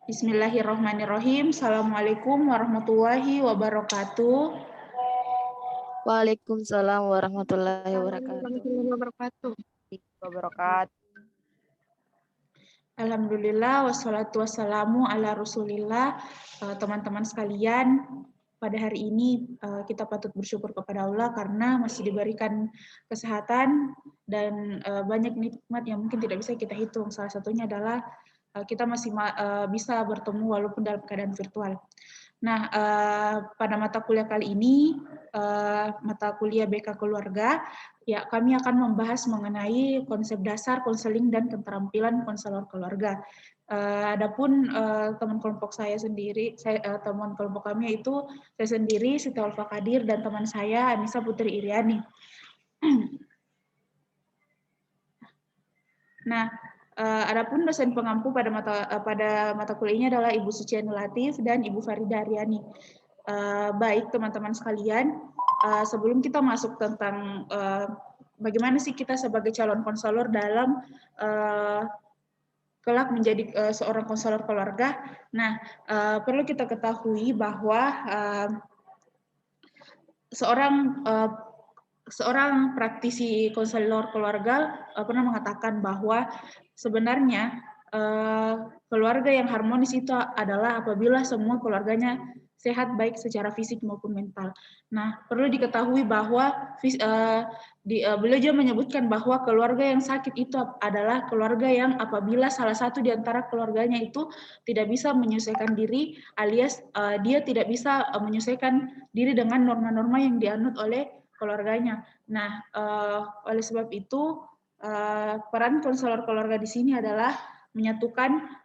Bismillahirrahmanirrahim. Assalamualaikum warahmatullahi wabarakatuh. Waalaikumsalam warahmatullahi wabarakatuh. Warahmatullahi wabarakatuh. Alhamdulillah, wassalatu wassalamu ala rasulillah. Teman-teman sekalian, pada hari ini kita patut bersyukur kepada Allah karena masih diberikan kesehatan dan banyak nikmat yang mungkin tidak bisa kita hitung. Salah satunya adalah kita masih bisa bertemu walaupun dalam keadaan virtual. Nah, pada mata kuliah kali ini, mata kuliah BK Keluarga, ya kami akan membahas mengenai konsep dasar konseling dan keterampilan konselor keluarga. Adapun teman kelompok saya sendiri, teman kelompok kami yaitu saya sendiri, Siti Alfa Kadir, dan teman saya Anissa Putri Iriani. Nah, adapun dosen pengampu pada mata kuliah ini adalah Ibu Suciani Latif dan Ibu Farida Aryani. Baik teman-teman sekalian, sebelum kita masuk tentang bagaimana sih kita sebagai calon konselor dalam kelak menjadi seorang konselor keluarga. Nah, perlu kita ketahui bahwa seorang praktisi konselor keluarga pernah mengatakan bahwa sebenarnya keluarga yang harmonis itu adalah apabila semua keluarganya sehat baik secara fisik maupun mental. Nah, perlu diketahui bahwa beliau juga menyebutkan bahwa keluarga yang sakit itu adalah keluarga yang apabila salah satu di antara keluarganya itu tidak bisa menyesuaikan diri, alias dia tidak bisa menyesuaikan diri dengan norma-norma yang dianut oleh keluarganya. Nah, oleh sebab itu peran konselor keluarga di sini adalah menyatukan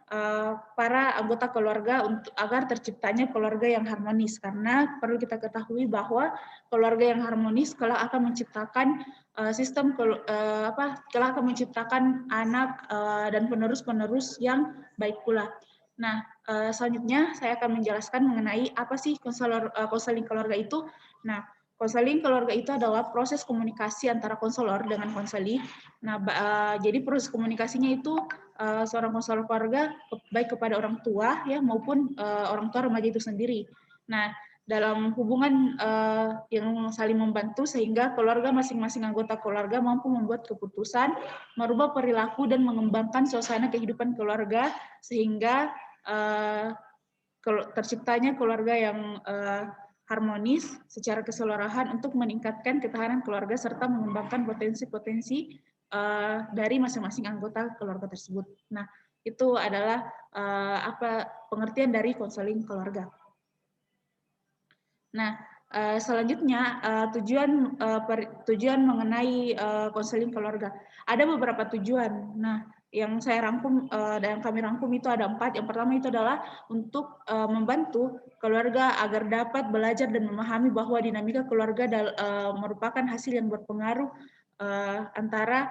para anggota keluarga agar terciptanya keluarga yang harmonis. Karena perlu kita ketahui bahwa keluarga yang harmonis kelak akan menciptakan kelak akan menciptakan anak dan penerus-penerus yang baik pula. Nah, selanjutnya saya akan menjelaskan mengenai apa sih konseling keluarga itu. Nah, konseling keluarga itu adalah proses komunikasi antara konselor dengan konseli. Nah, jadi proses komunikasinya itu seorang konselor keluarga baik kepada orang tua ya maupun orang tua remaja itu sendiri. Nah, dalam hubungan yang saling membantu sehingga keluarga masing-masing anggota keluarga mampu membuat keputusan, merubah perilaku dan mengembangkan suasana kehidupan keluarga sehingga terciptanya keluarga yang harmonis secara keseluruhan untuk meningkatkan ketahanan keluarga serta mengembangkan potensi-potensi dari masing-masing anggota keluarga tersebut. Nah, itu adalah pengertian dari konseling keluarga. Nah, selanjutnya tujuan mengenai konseling keluarga. Ada beberapa tujuan. Nah, yang saya rangkum dan kami rangkum itu ada 4. Yang pertama itu adalah untuk membantu keluarga agar dapat belajar dan memahami bahwa dinamika keluarga merupakan hasil yang berpengaruh antara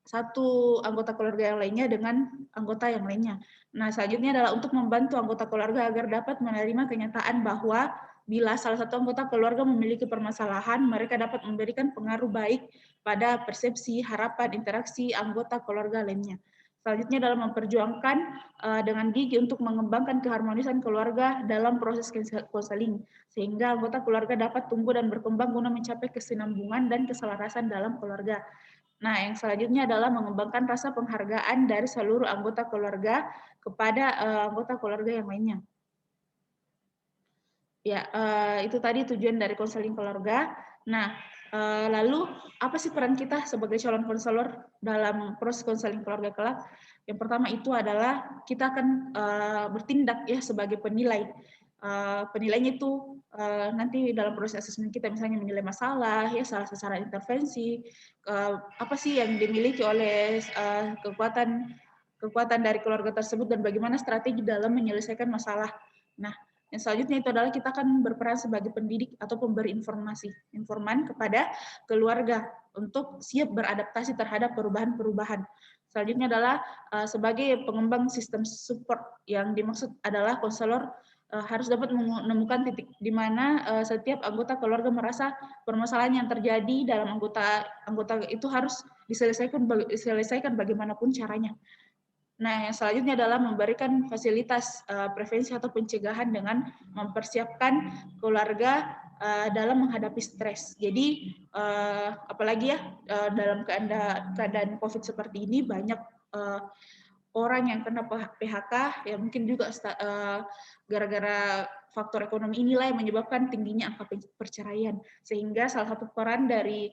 satu anggota keluarga yang lainnya dengan anggota yang lainnya. Nah, selanjutnya adalah untuk membantu anggota keluarga agar dapat menerima kenyataan bahwa bila salah satu anggota keluarga memiliki permasalahan, mereka dapat memberikan pengaruh baik pada persepsi, harapan, interaksi anggota keluarga lainnya. Selanjutnya adalah memperjuangkan dengan gigih untuk mengembangkan keharmonisan keluarga dalam proses konseling, sehingga anggota keluarga dapat tumbuh dan berkembang guna mencapai kesinambungan dan keselarasan dalam keluarga. Nah, yang selanjutnya adalah mengembangkan rasa penghargaan dari seluruh anggota keluarga kepada anggota keluarga yang lainnya. Ya, itu tadi tujuan dari konseling keluarga. Nah, lalu apa sih peran kita sebagai calon konselor dalam proses konseling keluarga kelak? Yang pertama itu adalah kita akan bertindak ya sebagai penilai. Penilainya itu nanti dalam proses asesmen kita misalnya menilai masalah, ya salah sasaran intervensi, apa sih yang dimiliki oleh kekuatan dari keluarga tersebut dan bagaimana strategi dalam menyelesaikan masalah. Nah, yang selanjutnya itu adalah kita akan berperan sebagai pendidik atau pemberi informan kepada keluarga untuk siap beradaptasi terhadap perubahan-perubahan. Selanjutnya adalah sebagai pengembang sistem support yang dimaksud adalah konselor harus dapat menemukan titik di mana setiap anggota keluarga merasa permasalahan yang terjadi dalam anggota itu harus diselesaikan bagaimanapun caranya. Nah, yang selanjutnya adalah memberikan fasilitas prevensi atau pencegahan dengan mempersiapkan keluarga dalam menghadapi stres. Jadi apalagi ya dalam keadaan COVID seperti ini banyak orang yang kena PHK, ya mungkin juga gara-gara faktor ekonomi inilah yang menyebabkan tingginya angka perceraian. Sehingga salah satu peran dari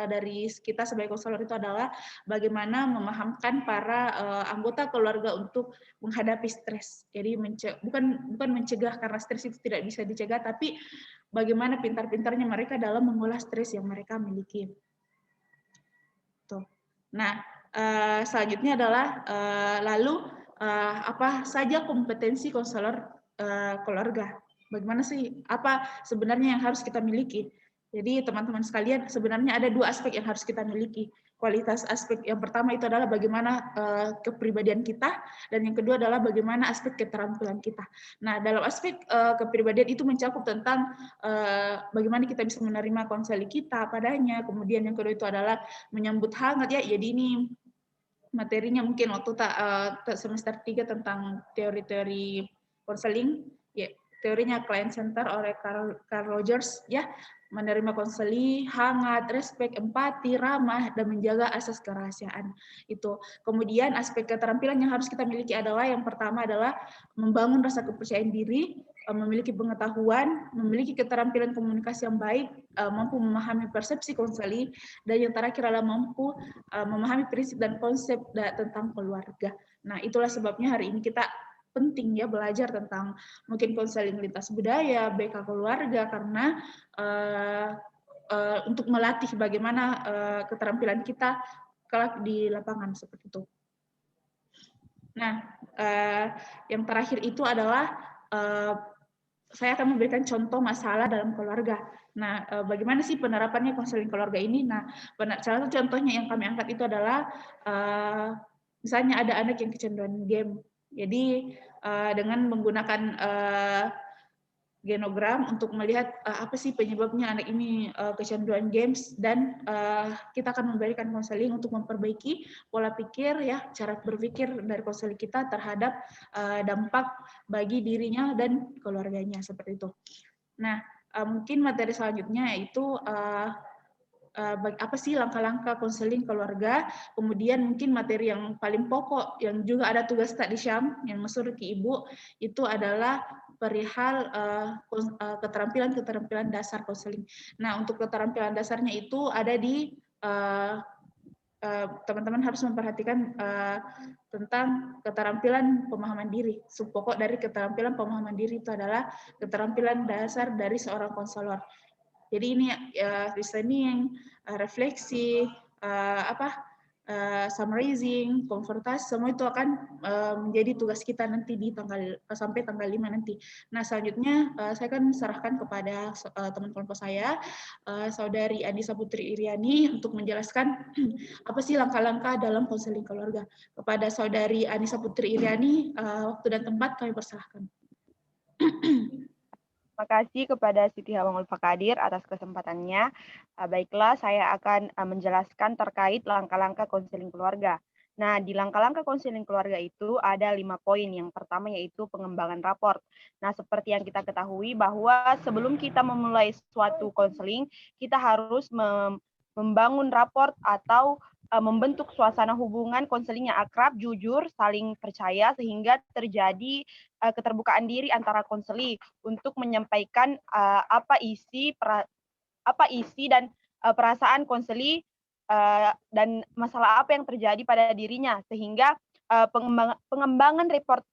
dari kita sebagai konselor itu adalah bagaimana memahamkan para anggota keluarga untuk menghadapi stres. Jadi bukan mencegah, karena stres itu tidak bisa dicegah, tapi bagaimana pintar-pintarnya mereka dalam mengolah stres yang mereka miliki. Tuh. Nah, selanjutnya adalah lalu apa saja kompetensi konselor keluarga. Bagaimana sih, apa sebenarnya yang harus kita miliki? Jadi teman-teman sekalian, sebenarnya ada dua aspek yang harus kita miliki. Kualitas aspek yang pertama itu adalah bagaimana kepribadian kita, dan yang kedua adalah bagaimana aspek keterampilan kita. Nah, dalam aspek kepribadian itu mencakup tentang bagaimana kita bisa menerima konseling kita padanya. Kemudian yang kedua itu adalah menyambut hangat ya. Jadi ini materinya mungkin waktu semester 3 tentang teori-teori konseling, ya, teorinya client center oleh Carl Rogers, ya, menerima konseling, hangat, respect, empati, ramah, dan menjaga asas kerahasiaan. Itu. Kemudian aspek keterampilan yang harus kita miliki adalah yang pertama adalah membangun rasa kepercayaan diri, memiliki pengetahuan, memiliki keterampilan komunikasi yang baik, mampu memahami persepsi konseling, dan yang terakhir adalah mampu memahami prinsip dan konsep tentang keluarga. Nah, itulah sebabnya hari ini kita penting ya belajar tentang mungkin konseling lintas budaya, BK keluarga, karena untuk melatih bagaimana keterampilan kita kelak di lapangan seperti itu. Nah, yang terakhir itu adalah saya akan memberikan contoh masalah dalam keluarga. Nah, bagaimana sih penerapannya konseling keluarga ini? Nah, salah satu contohnya yang kami angkat itu adalah misalnya ada anak yang kecanduan game. Jadi dengan menggunakan genogram untuk melihat apa sih penyebabnya anak ini kecanduan games, dan kita akan memberikan konseling untuk memperbaiki pola pikir ya, cara berpikir dari konseling kita terhadap dampak bagi dirinya dan keluarganya seperti itu. Nah, mungkin materi selanjutnya yaitu apa sih langkah-langkah konseling keluarga, kemudian mungkin materi yang paling pokok yang juga ada tugas tak disyam yang masuk ke Ibu itu adalah perihal keterampilan dasar konseling. Nah, untuk keterampilan dasarnya itu ada di teman-teman harus memperhatikan tentang keterampilan pemahaman diri. Subpokok dari keterampilan pemahaman diri itu adalah keterampilan dasar dari seorang konselor. Jadi ini listening, refleksi, summarizing, konfrontasi, semua itu akan menjadi tugas kita nanti di sampai tanggal 5 nanti. Nah, selanjutnya saya akan serahkan kepada teman-teman saya, Saudari Anissa Putri Iriani, untuk menjelaskan apa sih langkah-langkah dalam konseling keluarga. Kepada Saudari Anissa Putri Iriani, waktu dan tempat kami persilahkan. Terima kasih kepada Siti Hawangul Fakadir atas kesempatannya. Baiklah, saya akan menjelaskan terkait langkah-langkah konseling keluarga. Nah, di langkah-langkah konseling keluarga itu ada 5 poin. Yang pertama yaitu pengembangan raport. Nah, seperti yang kita ketahui bahwa sebelum kita memulai suatu konseling, kita harus membangun raport atau membentuk suasana hubungan konseling yang akrab, jujur, saling percaya, sehingga terjadi keterbukaan diri antara konseli untuk menyampaikan apa isi dan perasaan konseli dan masalah apa yang terjadi pada dirinya, sehingga pengembangan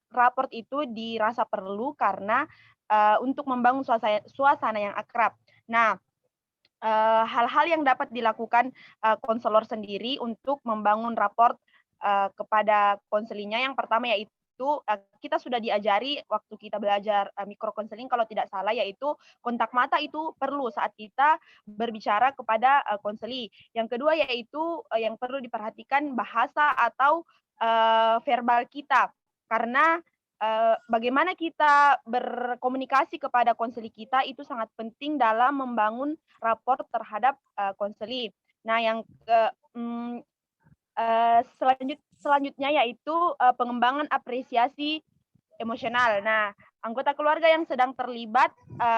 raport itu dirasa perlu karena untuk membangun suasana yang akrab. Nah, hal-hal yang dapat dilakukan konselor sendiri untuk membangun raport kepada konselinya, yang pertama yaitu kita sudah diajari waktu kita belajar mikro konseling kalau tidak salah, yaitu kontak mata itu perlu saat kita berbicara kepada konseli. Yang kedua yaitu yang perlu diperhatikan bahasa atau verbal kita, karena bagaimana kita berkomunikasi kepada konseli kita itu sangat penting dalam membangun raport terhadap konseli. Nah, yang selanjutnya yaitu pengembangan apresiasi emosional. Nah, anggota keluarga yang sedang terlibat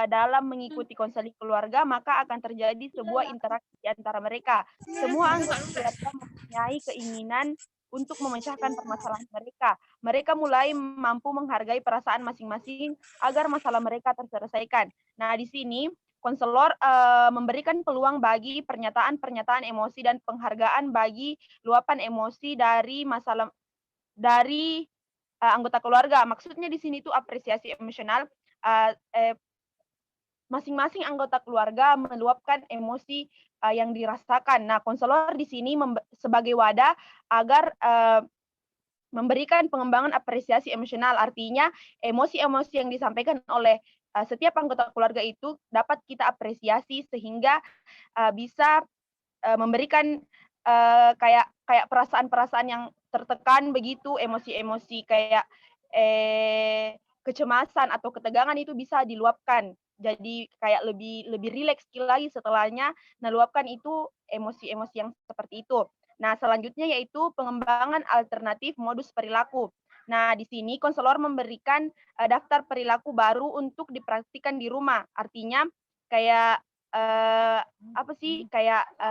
dalam mengikuti konseling keluarga, maka akan terjadi sebuah interaksi antara mereka. Semua anggota keluarga mempunyai keinginan untuk memecahkan permasalahan mereka. Mereka mulai mampu menghargai perasaan masing-masing agar masalah mereka terselesaikan. Nah, di sini konselor memberikan peluang bagi pernyataan-pernyataan emosi dan penghargaan bagi luapan emosi dari anggota keluarga. Maksudnya di sini itu apresiasi emosional. Masing-masing anggota keluarga meluapkan emosi yang dirasakan. Nah, konselor di sini sebagai wadah agar memberikan pengembangan apresiasi emosional. Artinya emosi-emosi yang disampaikan oleh setiap anggota keluarga itu dapat kita apresiasi sehingga bisa memberikan kayak perasaan-perasaan yang tertekan begitu, emosi-emosi kayak kecemasan atau ketegangan itu bisa diluapkan. Jadi kayak lebih rileks lagi setelahnya meluapkan itu emosi-emosi yang seperti itu. Nah, selanjutnya yaitu pengembangan alternatif modus perilaku. Nah, di sini konselor memberikan daftar perilaku baru untuk dipraktikkan di rumah. Artinya kayak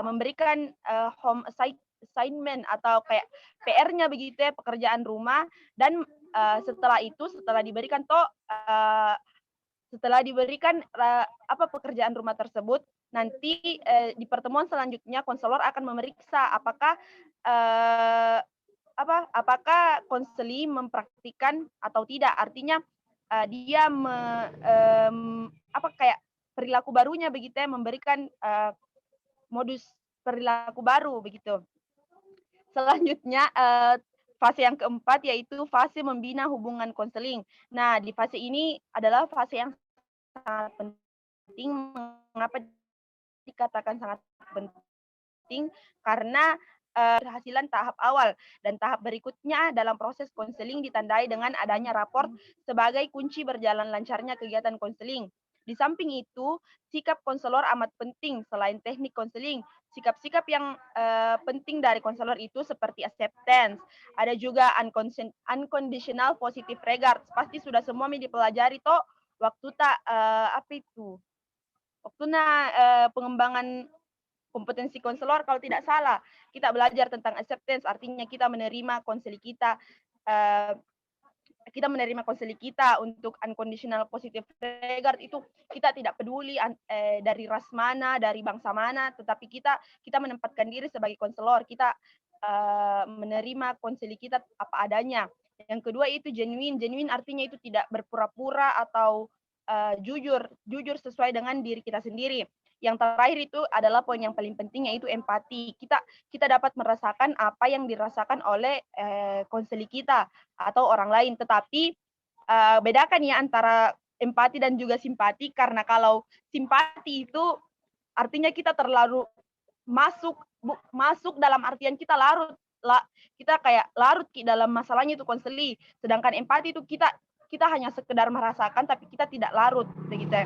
memberikan home assignment atau kayak PR-nya begitu ya, pekerjaan rumah. Dan setelah diberikan pekerjaan rumah tersebut, nanti di pertemuan selanjutnya konselor akan memeriksa apakah konseli mempraktikkan atau tidak. Artinya dia perilaku barunya begitu ya, memberikan modus perilaku baru begitu. Selanjutnya fase yang keempat yaitu fase membina hubungan konseling. Nah, di fase ini adalah fase yang sangat penting. Mengapa dikatakan sangat penting? Karena keberhasilan tahap awal dan tahap berikutnya dalam proses konseling ditandai dengan adanya raport sebagai kunci berjalan lancarnya kegiatan konseling. Di samping itu, sikap konselor amat penting. Selain teknik konseling, sikap-sikap yang penting dari konselor itu seperti acceptance, ada juga unconditional positive regard. Pasti sudah semua dipelajari toh waktu pengembangan kompetensi konselor. Kalau tidak salah kita belajar tentang acceptance, artinya kita menerima konseli kita, untuk unconditional positive regard. Itu kita tidak peduli dari ras mana, dari bangsa mana, tetapi kita menempatkan diri sebagai konselor, kita menerima konseli kita apa adanya. Yang kedua itu genuine artinya itu tidak berpura-pura atau jujur sesuai dengan diri kita sendiri. Yang terakhir itu adalah poin yang paling penting, yaitu empati. Kita dapat merasakan apa yang dirasakan oleh konseli kita atau orang lain. Tetapi bedakan ya antara empati dan juga simpati, karena kalau simpati itu artinya kita terlalu masuk dalam artian kita kayak larut dalam masalahnya itu konseli. Sedangkan empati itu kita hanya sekedar merasakan tapi kita tidak larut begitu.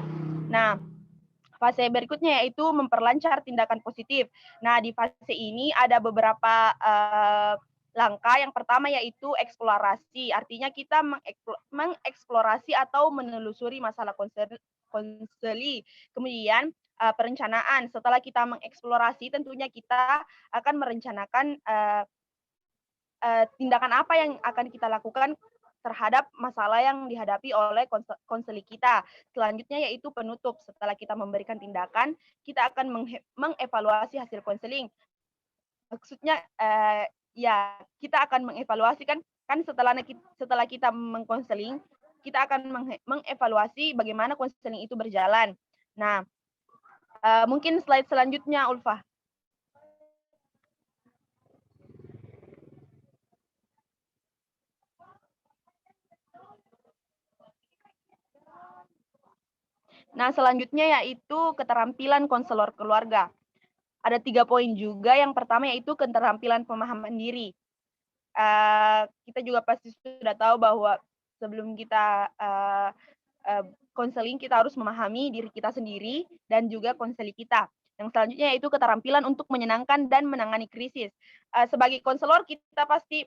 Nah, fase berikutnya yaitu memperlancar tindakan positif. Nah, di fase ini ada beberapa langkah. Yang pertama yaitu eksplorasi. Artinya kita mengeksplorasi atau menelusuri masalah konseli. Kemudian perencanaan. Setelah kita mengeksplorasi, tentunya kita akan merencanakan tindakan apa yang akan kita lakukan terhadap masalah yang dihadapi oleh konseli kita. Selanjutnya yaitu penutup. Setelah kita memberikan tindakan, kita akan mengevaluasi hasil konseling. Maksudnya kita akan mengevaluasi kan setelah kita mengkonseling, kita akan mengevaluasi bagaimana konseling itu berjalan. Nah, mungkin slide selanjutnya, Ulfa. Nah, selanjutnya yaitu keterampilan konselor keluarga. Ada 3 poin juga. Yang pertama yaitu keterampilan pemahaman diri. Kita juga pasti sudah tahu bahwa sebelum kita konseling, kita harus memahami diri kita sendiri dan juga konseli kita. Yang selanjutnya yaitu keterampilan untuk menyenangkan dan menangani krisis. Sebagai konselor kita pasti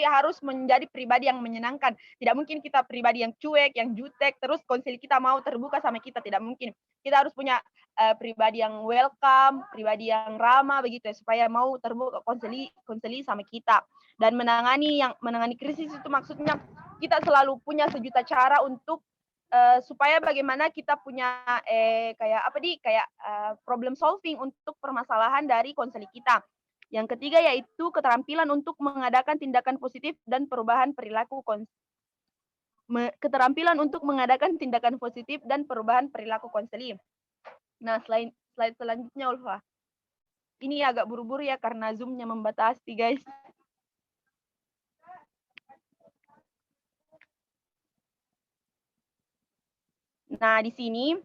harus menjadi pribadi yang menyenangkan. Tidak mungkin kita pribadi yang cuek, yang jutek, terus konseling kita mau terbuka sama kita, tidak mungkin. Kita harus punya pribadi yang welcome, pribadi yang ramah begitu ya, supaya mau terbuka konseli sama kita. Dan menangani krisis itu maksudnya kita selalu punya sejuta cara untuk supaya bagaimana kita punya problem solving untuk permasalahan dari konseli kita. Yang ketiga yaitu keterampilan untuk mengadakan tindakan positif dan perubahan perilaku konseli. Nah, slide selanjutnya Ulfa. Ini agak buru-buru ya karena Zoom-nya membatasi, guys. Nah, di sini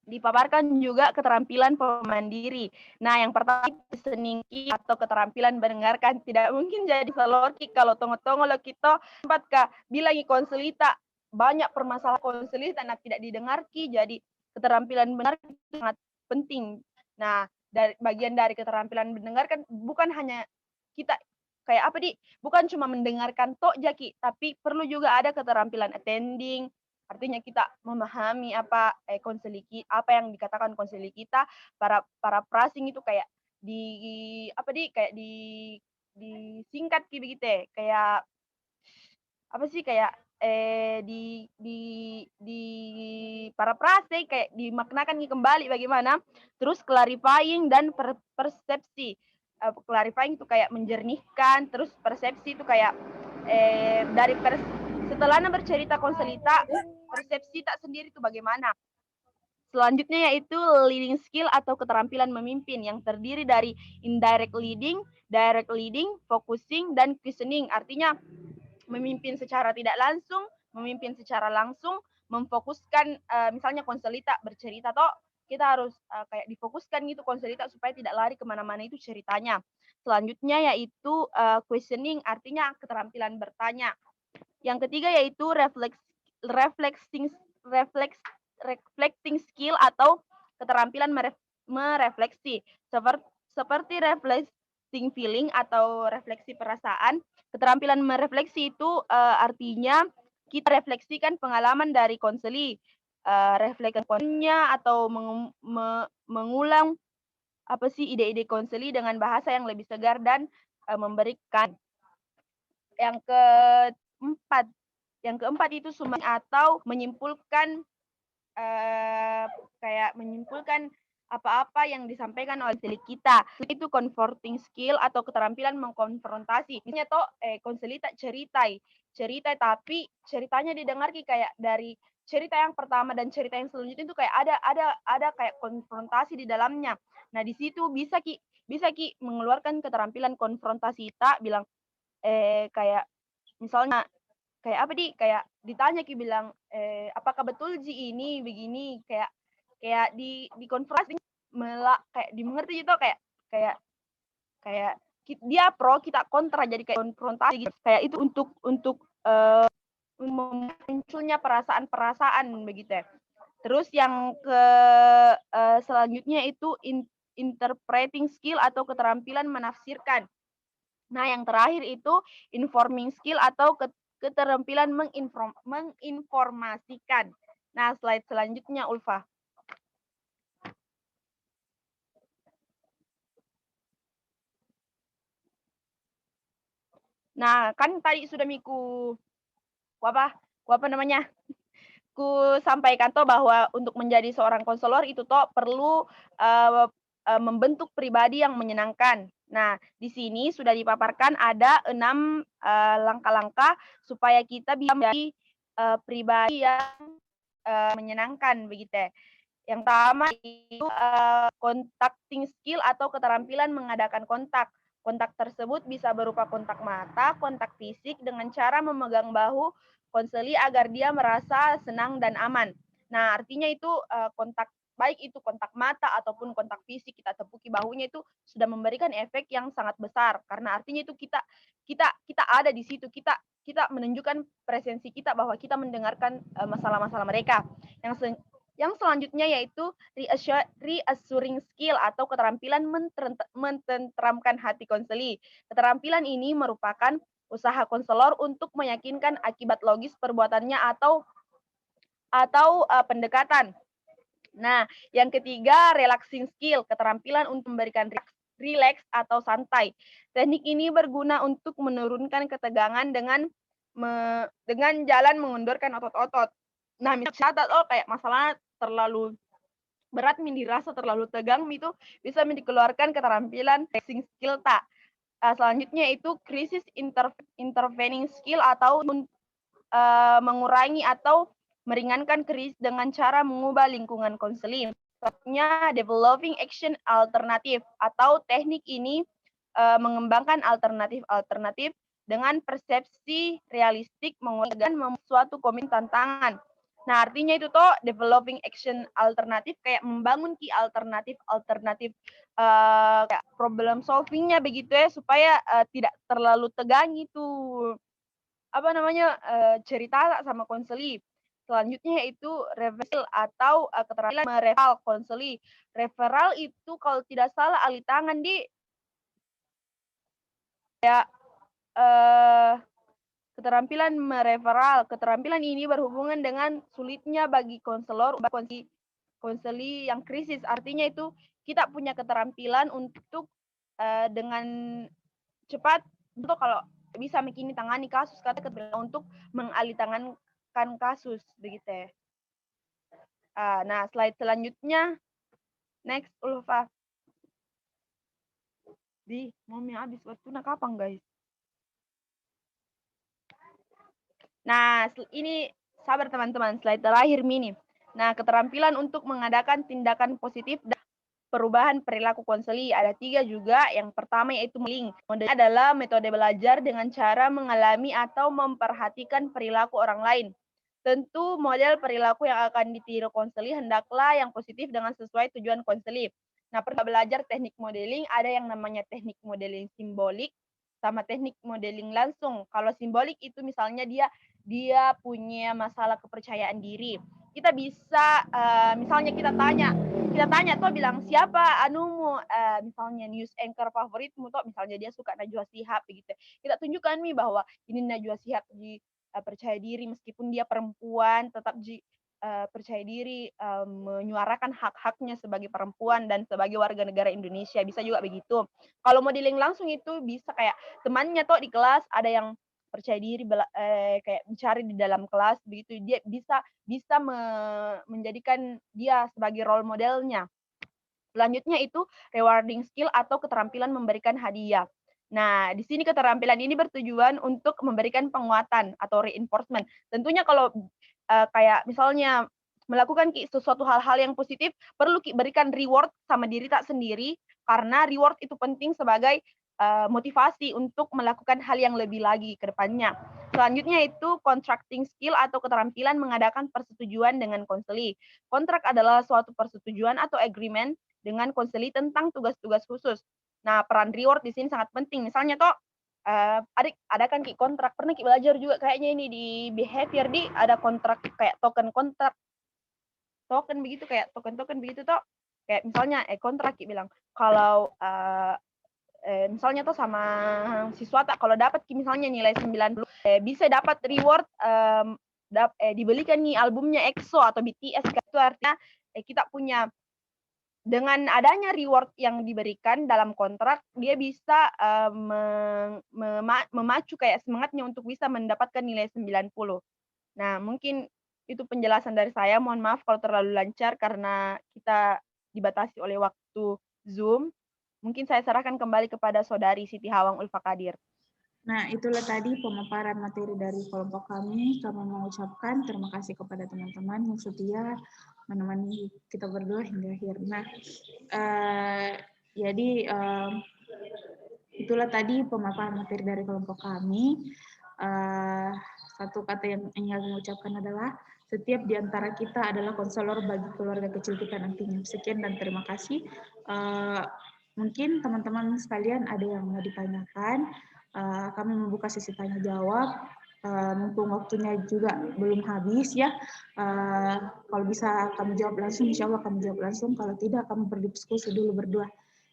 dipaparkan juga keterampilan pemandiri. Nah, yang pertama listening atau keterampilan mendengarkan. Tidak mungkin jadi salorki kalau tongo-tongo lo kita sempat ka bilangi konselita banyak permasalahan konselita nah tidak didengarki, jadi keterampilan benar itu sangat penting. Nah, bagian dari keterampilan mendengarkan bukan hanya kita bukan cuma mendengarkan tok jaki, tapi perlu juga ada keterampilan attending. Artinya kita memahami apa yang dikatakan konseli kita, para prasing itu kayak disingkat begitu kayak di para prase kayak dimaknakan kembali bagaimana, terus clarifying dan persepsi. Clarifying itu kayak menjernihkan, terus persepsi itu kayak setelah bercerita konselita persepsi tak sendiri itu bagaimana. Selanjutnya yaitu leading skill atau keterampilan memimpin yang terdiri dari indirect leading, direct leading, focusing, dan questioning. Artinya memimpin secara tidak langsung, memimpin secara langsung, memfokuskan misalnya konselita bercerita toh kita harus kayak difokuskan gitu konselita supaya tidak lari kemana-mana itu ceritanya. Selanjutnya yaitu questioning, artinya keterampilan bertanya. Yang ketiga yaitu reflecting skill atau keterampilan merefleksi. Seperti reflecting feeling atau refleksi perasaan. Keterampilan merefleksi itu artinya kita refleksikan pengalaman dari konseli, refleksinya atau mengulang ide-ide konseli dengan bahasa yang lebih segar dan memberikan. Yang keempat itu atau menyimpulkan menyimpulkan apa-apa yang disampaikan oleh konseli kita. Itu comforting skill atau keterampilan mengkonfrontasi. Misalnya konseli tak cerita tapi ceritanya didengarki kayak dari cerita yang pertama dan cerita yang selanjutnya itu kayak ada kayak konfrontasi di dalamnya. Nah, di situ bisa ki mengeluarkan keterampilan konfrontasi tak bilang kayak misalnya kayak ditanya ki bilang apakah betul ji ini begini kayak di konfrontasi kayak dimengerti gitu kayak dia pro kita kontra jadi kayak konfrontasi gitu. Kayak itu untuk munculnya perasaan begitu ya. Terus yang selanjutnya itu interpreting skill atau keterampilan menafsirkan. Nah, yang terakhir itu informing skill atau keterampilan menginformasikan. Nah, slide selanjutnya Ulfa. Nah, kan tadi sudah ku sampaikan toh bahwa untuk menjadi seorang konselor itu toh perlu membentuk pribadi yang menyenangkan. Nah, di sini sudah dipaparkan ada 6 langkah-langkah supaya kita bisa menjadi pribadi yang menyenangkan begitu ya. Yang pertama itu contacting skill atau keterampilan mengadakan kontak. Kontak tersebut bisa berupa kontak mata, kontak fisik dengan cara memegang bahu konseli agar dia merasa senang dan aman. Nah, artinya itu kontak baik itu kontak mata ataupun kontak fisik kita tepuki bahunya itu sudah memberikan efek yang sangat besar karena artinya itu kita ada di situ, kita menunjukkan presensi kita bahwa kita mendengarkan masalah-masalah mereka. Yang selanjutnya yaitu reassuring skill atau keterampilan mententeramkan hati konseli. Keterampilan ini merupakan usaha konselor untuk meyakinkan akibat logis perbuatannya atau pendekatan. Nah, yang ketiga relaxing skill, keterampilan untuk memberikan relax atau santai. Teknik ini berguna untuk menurunkan ketegangan dengan jalan mengundurkan otot-otot. Nah, misalnya kayak masalah terlalu berat dirasa terlalu tegang itu bisa dikeluarkan keterampilan relaxing skill tak. Selanjutnya itu crisis intervening skill atau mengurangi atau meringankan krisis dengan cara mengubah lingkungan konseling. Selanjutnya developing action alternatif atau teknik ini mengembangkan alternatif dengan persepsi realistik menguatkan suatu komit tantangan. Nah, artinya itu toh developing action alternatif kayak membangun alternatif kayak problem solvingnya begitu ya supaya tidak terlalu tegang itu cerita sama konseli. Selanjutnya yaitu reversal atau keterampilan mereferal konseli. Referral itu kalau tidak salah alih tangan di keterampilan mereferal. Keterampilan ini berhubungan dengan sulitnya bagi konselor konseli yang krisis. Artinya itu kita punya keterampilan untuk dengan cepat untuk kalau bisa mengkini tangani kasus untuk mengalihtangankan kasus begitu ya. Nah, slide selanjutnya next Ulfa. Mau habis waktunya kapan guys? Nah, ini sabar teman-teman, slide terakhir ini. Nah, keterampilan untuk mengadakan tindakan positif dan perubahan perilaku konseli ada 3 juga. Yang pertama yaitu modeling. Modeling adalah metode belajar dengan cara mengalami atau memperhatikan perilaku orang lain. Tentu model perilaku yang akan ditiru konseli hendaklah yang positif dengan sesuai tujuan konseli. Nah, pertama belajar teknik modeling ada yang namanya teknik modeling simbolik sama teknik modeling langsung. Kalau simbolik itu misalnya dia punya masalah kepercayaan diri. Kita bisa misalnya kita tanya tuh bilang siapa anumu misalnya news anchor favoritmu tuh misalnya dia suka Najwa Shihab begitu. Kita tunjukkan bahwa ini Najwa Shihab percaya diri meskipun dia perempuan tetap percaya diri menyuarakan hak-haknya sebagai perempuan dan sebagai warga negara Indonesia. Bisa juga begitu. Kalau modeling langsung itu bisa kayak temannya tuh di kelas ada yang percaya diri kayak mencari di dalam kelas begitu, dia bisa menjadikan dia sebagai role modelnya. Selanjutnya itu rewarding skill atau keterampilan memberikan hadiah. Nah, di sini keterampilan ini bertujuan untuk memberikan penguatan atau reinforcement. Tentunya kalau kayak misalnya melakukan sesuatu hal-hal yang positif, perlu berikan reward sama diri tak sendiri, karena reward itu penting sebagai motivasi untuk melakukan hal yang lebih lagi ke depannya. Selanjutnya itu contracting skill atau keterampilan mengadakan persetujuan dengan konseli. Kontrak adalah suatu persetujuan atau agreement dengan konseli tentang tugas-tugas khusus. Nah, peran reward di sini sangat penting. Misalnya toh adik ada kan kontrak, pernah belajar juga kayaknya ini di behavior ada kontrak kayak token begitu kayak token begitu toh. Kayak misalnya kontrak bilang kalau misalnya tuh sama siswa tak kalau dapat misalnya nilai 90 bisa dapat reward dibelikan nih albumnya EXO atau BTS. Itu artinya kita punya dengan adanya reward yang diberikan dalam kontrak, dia bisa memacu kayak semangatnya untuk bisa mendapatkan nilai 90. Nah, mungkin itu penjelasan dari saya. Mohon maaf kalau terlalu lancar karena kita dibatasi oleh waktu Zoom. Mungkin saya serahkan kembali kepada Saudari Siti Hawang Ulfa Qadir. Nah, itulah tadi pemaparan materi dari kelompok kami. Kami mengucapkan terima kasih kepada teman-teman yang setia menemani kita berdua hingga akhir. Nah, jadi itulah tadi pemaparan materi dari kelompok kami. Satu kata yang ingin saya ucapkan adalah setiap di antara kita adalah konselor bagi keluarga kecil kita nantinya. Sekian dan terima kasih. Mungkin teman-teman sekalian ada yang mau ditanyakan. Kami membuka sesi tanya jawab. mumpung waktunya juga belum habis ya. Kalau bisa kami jawab langsung, insya Allah kami jawab langsung. Kalau tidak, kami berdiskusi dulu berdua.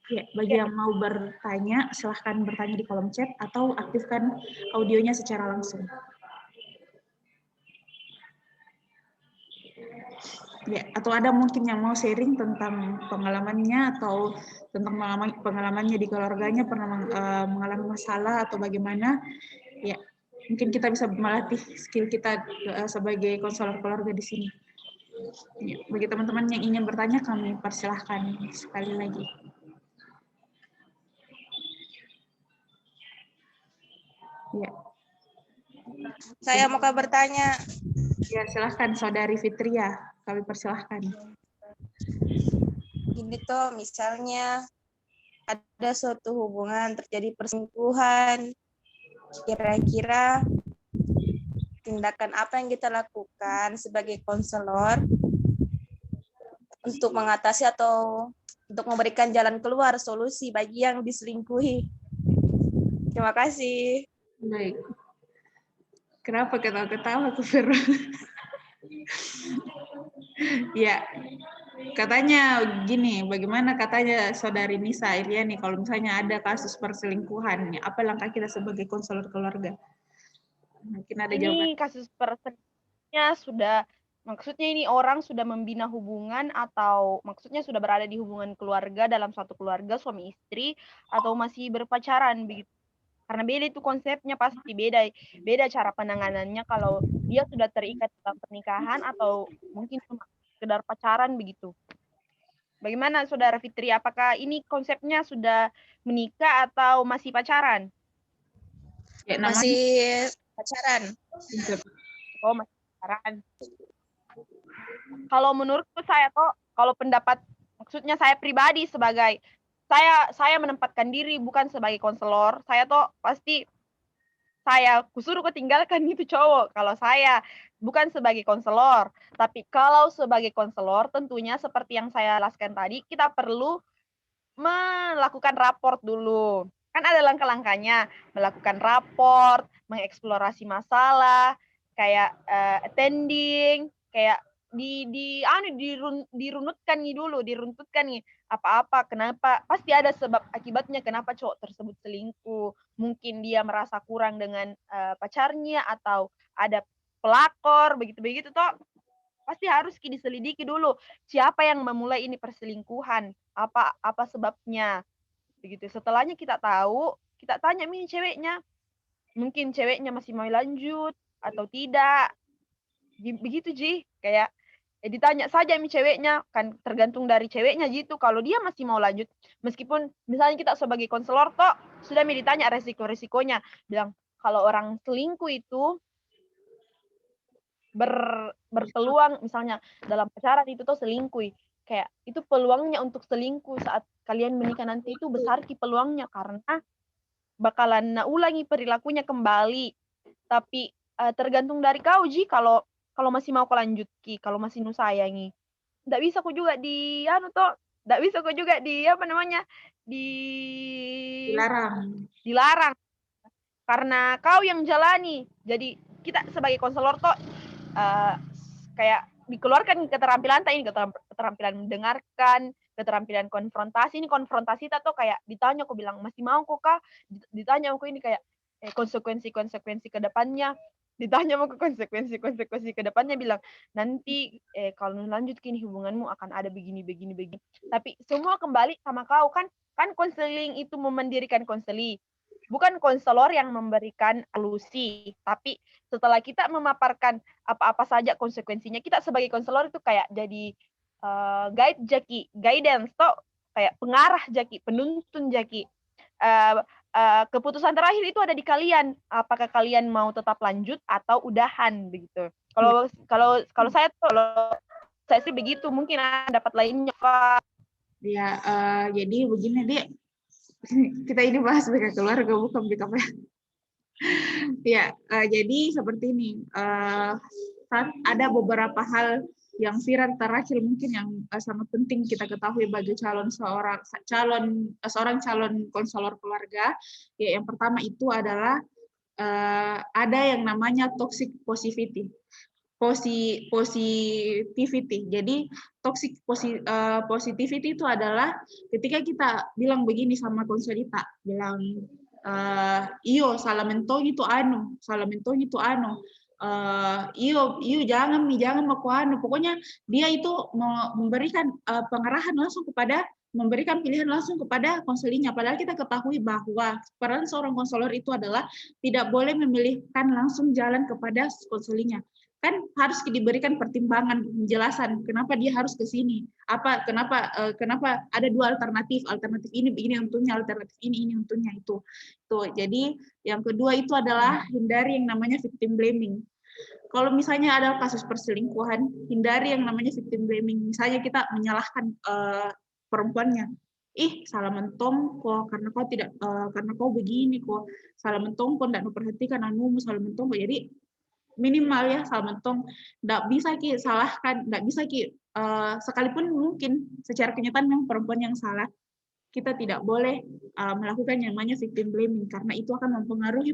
Ya, bagi yang mau bertanya, silahkan bertanya di kolom chat atau aktifkan audionya secara langsung. Ya, atau ada mungkin yang mau sharing tentang pengalamannya atau tentang pengalamannya di keluarganya pernah mengalami masalah atau bagaimana? Ya, mungkin kita bisa melatih skill kita sebagai konselor keluarga di sini. Ya, bagi teman-teman yang ingin bertanya, kami persilahkan sekali lagi. Ya. Saya mau bertanya. Ya, silahkan Saudari Fitria, kami persilahkan. Ini tuh misalnya ada suatu hubungan terjadi perselingkuhan, kira-kira tindakan apa yang kita lakukan sebagai konselor untuk mengatasi atau untuk memberikan jalan keluar, solusi bagi yang diselingkuhi. Terima kasih. Baik. Kenapa ketawa-ketawa aku, Fer? Ya, katanya gini, bagaimana katanya Saudari Nisa Iriani kalau misalnya ada kasus perselingkuhan, apa langkah kita sebagai konselor keluarga? Mungkin ada jawaban. Ini kasus perselingkuhannya sudah, maksudnya ini orang sudah membina hubungan atau maksudnya sudah berada di hubungan keluarga dalam suatu keluarga suami istri atau masih berpacaran begitu. Karena beda itu konsepnya, pasti beda cara penanganannya kalau dia sudah terikat dalam pernikahan atau mungkin cuma sekedar pacaran begitu. Bagaimana Saudara Fitri, apakah ini konsepnya sudah menikah atau masih pacaran? Ya, namanya Masih pacaran. Oh, masih pacaran. Kalau menurutku saya toh, kalau pendapat, maksudnya saya pribadi sebagai saya menempatkan diri bukan sebagai konselor, saya toh pasti saya kusuruh ketinggalkan itu cowok. Kalau saya bukan sebagai konselor, tapi kalau sebagai konselor tentunya seperti yang saya jelaskan tadi, kita perlu melakukan raport dulu. Kan ada langkah-langkahnya, melakukan raport, mengeksplorasi masalah, kayak attending, kayak diruntutkan nih apa-apa, kenapa, pasti ada sebab akibatnya kenapa cowok tersebut selingkuh. Mungkin dia merasa kurang dengan pacarnya atau ada pelakor begitu-begitu toh. Pasti harus diselidiki dulu siapa yang memulai ini perselingkuhan, apa sebabnya. Begitu. Setelahnya kita tahu, kita tanya ini ceweknya. Mungkin ceweknya masih mau lanjut atau tidak. Begitu Ji, kayak ditanya saja ceweknya, kan tergantung dari ceweknya gitu. Kalau dia masih mau lanjut, meskipun misalnya kita sebagai konselor toh sudah ditanya resiko-resikonya, bilang kalau orang selingkuh itu berpeluang, misalnya dalam pacaran itu tuh selingkuh, kayak itu peluangnya untuk selingkuh saat kalian menikah nanti itu besar peluangnya karena bakalan ulangi perilakunya kembali. Tapi tergantung dari kau Ji, kalau masih mau kau lanjut kalau masih nu sayangi. Nggak bisa kok juga nggak bisa kok juga dilarang. Karena kau yang jalani. Jadi kita sebagai konselor toh kayak dikeluarkan keterampilan keterampilan mendengarkan, keterampilan konfrontasi. Ini konfrontasi tuh kayak ditanya, aku bilang masih mau kok Kak? Ditanya aku ini kayak konsekuensi ke depannya. Ditanya mau ke konsekuensi ke depannya, bilang nanti kalau lanjut kini hubunganmu akan ada begini. Tapi semua kembali sama kau kan konseling itu memendirikan konseling. Bukan konselor yang memberikan alusi, tapi setelah kita memaparkan apa-apa saja konsekuensinya, kita sebagai konselor itu kayak jadi guidance toh, kayak pengarah jaki, penuntun jaki. Keputusan terakhir itu ada di kalian, apakah kalian mau tetap lanjut atau udahan begitu. Kalau saya sih begitu, mungkin ada dapat lainnya Pak. Ya, jadi begini Dek, kita ini bahas BK keluarga bukan BKP. Ya, jadi seperti ini, ada beberapa hal yang viral terakhir mungkin yang sangat penting kita ketahui bagi seorang calon konselor keluarga. Ya, yang pertama itu adalah ada yang namanya toxic positivity. Positivity. Jadi toxic positivity itu adalah ketika kita bilang begini sama konselita, bilang iyo salamentong itu anu, iyo jangan aku anu. Pokoknya dia itu memberikan pengarahan langsung kepada, memberikan pilihan langsung kepada konselingnya. Padahal kita ketahui bahwa peran seorang konselor itu adalah tidak boleh memilihkan langsung jalan kepada konselingnya. Kan harus diberikan pertimbangan, penjelasan kenapa dia harus ke sini, kenapa ada dua alternatif ini untungnya, alternatif ini untungnya itu. Jadi yang kedua itu adalah hindari yang namanya victim blaming. Kalau misalnya ada kasus perselingkuhan, hindari yang namanya victim blaming. Misalnya kita menyalahkan perempuannya, salah mentong kok karena kau tidak karena kau begini kok, salah mentong kok tidak memperhatikan anumu, salah mentong kok. Jadi minimal ya salah mentong, tidak bisa salahkan, tidak bisa sekalipun mungkin secara kenyataan memang perempuan yang salah, kita tidak boleh melakukan yang namanya victim blaming karena itu akan mempengaruhi,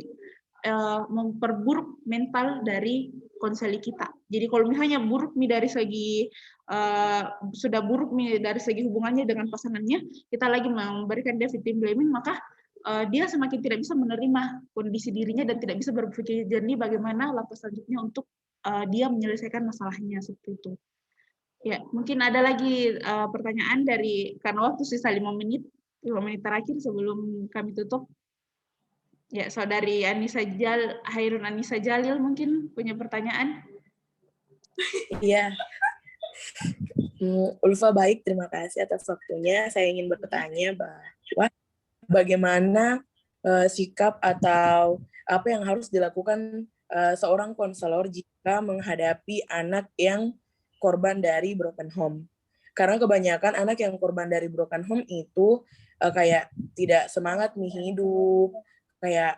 memperburuk mental dari konseli kita. Jadi kalau misalnya buruk dari segi sudah buruk dari segi hubungannya dengan pasangannya, kita lagi memberikan dia victim blaming, maka dia semakin tidak bisa menerima kondisi dirinya dan tidak bisa berpikir jernih bagaimana langkah selanjutnya untuk dia menyelesaikan masalahnya seperti itu. Ya, mungkin ada lagi pertanyaan karena waktu sisa 5 menit terakhir sebelum kami tutup. Ya, Saudari Hairun Anissa Jalil mungkin punya pertanyaan. Iya. Ulfa, baik, terima kasih atas waktunya. Saya ingin bertanya bahwa bagaimana sikap atau apa yang harus dilakukan seorang konselor jika menghadapi anak yang korban dari broken home. Karena kebanyakan anak yang korban dari broken home itu kayak tidak semangat hidup, kayak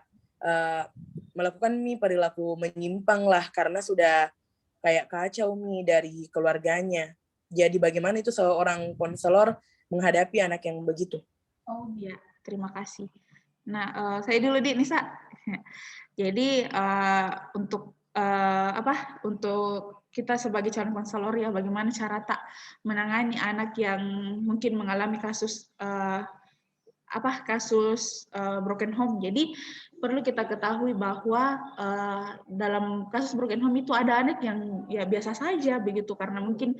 melakukan perilaku menyimpang lah karena sudah kayak kacau dari keluarganya. Jadi bagaimana itu seorang konselor menghadapi anak yang begitu? Oh iya, terima kasih. Nah, saya dulu Nisa. Jadi untuk kita sebagai calon konselor ya, bagaimana cara menangani anak yang mungkin mengalami kasus broken home. Jadi perlu kita ketahui bahwa dalam kasus broken home itu ada anak yang ya biasa saja begitu, karena mungkin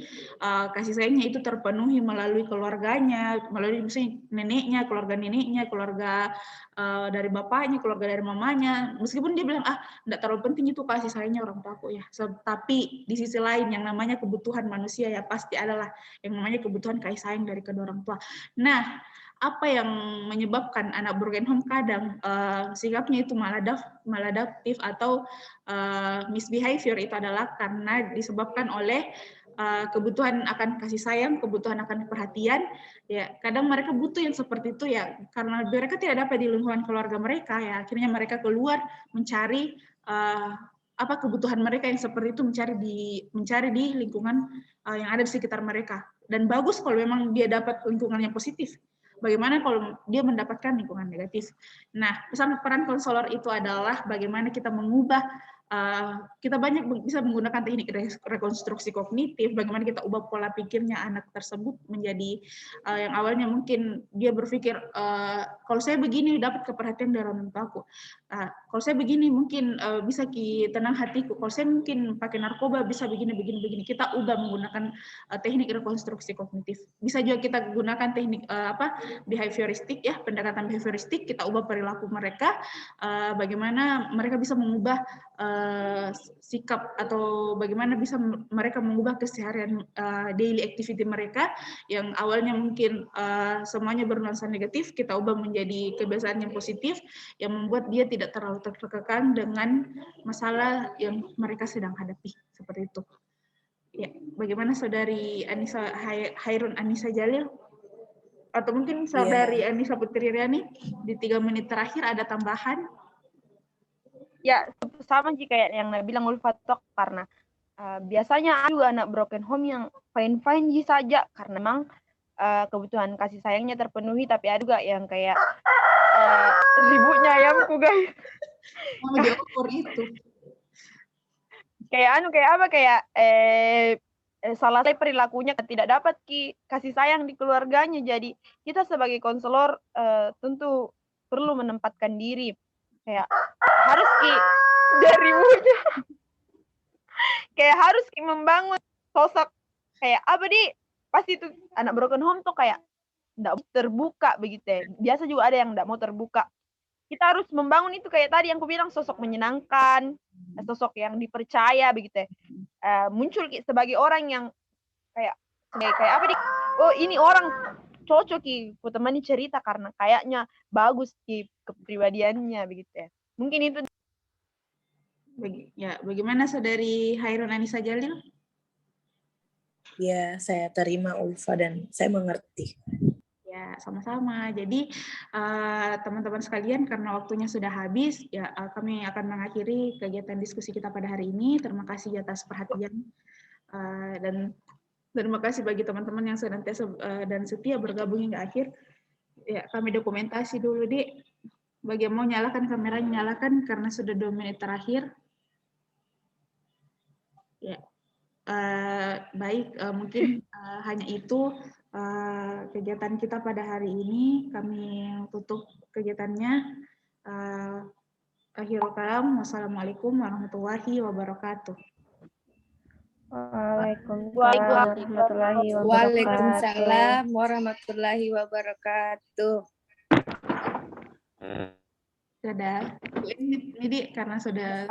kasih sayangnya itu terpenuhi melalui keluarganya, melalui misalnya keluarga neneknya, keluarga dari bapaknya, keluarga dari mamanya. Meskipun dia bilang tidak terlalu penting itu kasih sayangnya orang tuaku ya, tapi di sisi lain yang namanya kebutuhan manusia ya pasti adalah yang namanya kebutuhan kasih sayang dari kedua orang tua. Nah, apa yang menyebabkan anak broken home kadang sikapnya itu maladaptif atau misbehavior itu adalah karena disebabkan oleh kebutuhan akan kasih sayang, kebutuhan akan perhatian. Ya, kadang mereka butuh yang seperti itu ya karena mereka tidak dapat di lingkungan keluarga mereka ya, akhirnya mereka keluar mencari kebutuhan mereka yang seperti itu, mencari di lingkungan yang ada di sekitar mereka. Dan bagus kalau memang dia dapat lingkungan yang positif. Bagaimana kalau dia mendapatkan lingkungan negatif? Nah, peran konselor itu adalah bagaimana kita mengubah, kita banyak bisa menggunakan teknik rekonstruksi kognitif, bagaimana kita ubah pola pikirnya anak tersebut menjadi yang awalnya mungkin dia berpikir, kalau saya begini dapat keperhatian dari orang tuaku, kalau saya begini mungkin bisa tenang hatiku, kalau saya mungkin pakai narkoba bisa begini. Kita ubah menggunakan teknik rekonstruksi kognitif. Bisa juga kita gunakan teknik behavioristik ya, pendekatan behavioristik, kita ubah perilaku mereka, bagaimana mereka bisa mengubah sikap atau bagaimana bisa mereka mengubah keseharian daily activity mereka yang awalnya mungkin semuanya bernuansa negatif, kita ubah menjadi kebiasaan yang positif yang membuat dia tidak terlalu terkekang dengan masalah yang mereka sedang hadapi, seperti itu. Ya, bagaimana Saudari Hairun Anissa Jalil? Atau mungkin Saudari Anissa Putri Riani di 3 menit terakhir ada tambahan? Ya, sama sih kayak yang bilang Ulfa Tok, karena biasanya ada anak broken home yang fine-fine saja karena memang kebutuhan kasih sayangnya terpenuhi, tapi ada juga yang kayak ributnya ayamku guys. Mau diukur itu. Kayak salah satu perilakunya tidak dapat kasih sayang di keluarganya. Jadi kita sebagai konselor tentu perlu menempatkan diri. Kayak harus dari wujud. Kayak harus membangun sosok kayak apa pasti itu anak broken home tuh kayak enggak terbuka begitu ya. Biasa juga ada yang enggak mau terbuka. Kita harus membangun itu kayak tadi yang aku bilang, sosok menyenangkan, sosok yang dipercaya begitu ya. Muncul sebagai orang yang kayak apa oh ini orang cocok ku temani cerita karena kayaknya bagus kepribadiannya begitu ya. Mungkin itu. Bagaimana Saudari Hairun Anissa Jalil? Ya, saya terima Ulfa dan saya mengerti. Ya, sama-sama. Jadi teman-teman sekalian, karena waktunya sudah habis, ya kami akan mengakhiri kegiatan diskusi kita pada hari ini. Terima kasih atas perhatian dan terima kasih bagi teman-teman yang senantiasa dan setia bergabung hingga akhir. Ya, kami dokumentasi dulu, Dik. Bagi yang mau nyalakan kameranya, nyalakan karena sudah 2 menit terakhir. Ya, baik. Mungkin hanya itu. Kegiatan kita pada hari ini, kami tutup kegiatannya. Akhirul kalam, wassalamualaikum warahmatullahi wabarakatuh. Waalaikumsalam warahmatullahi wabarakatuh. Dadah. Ini karena sudah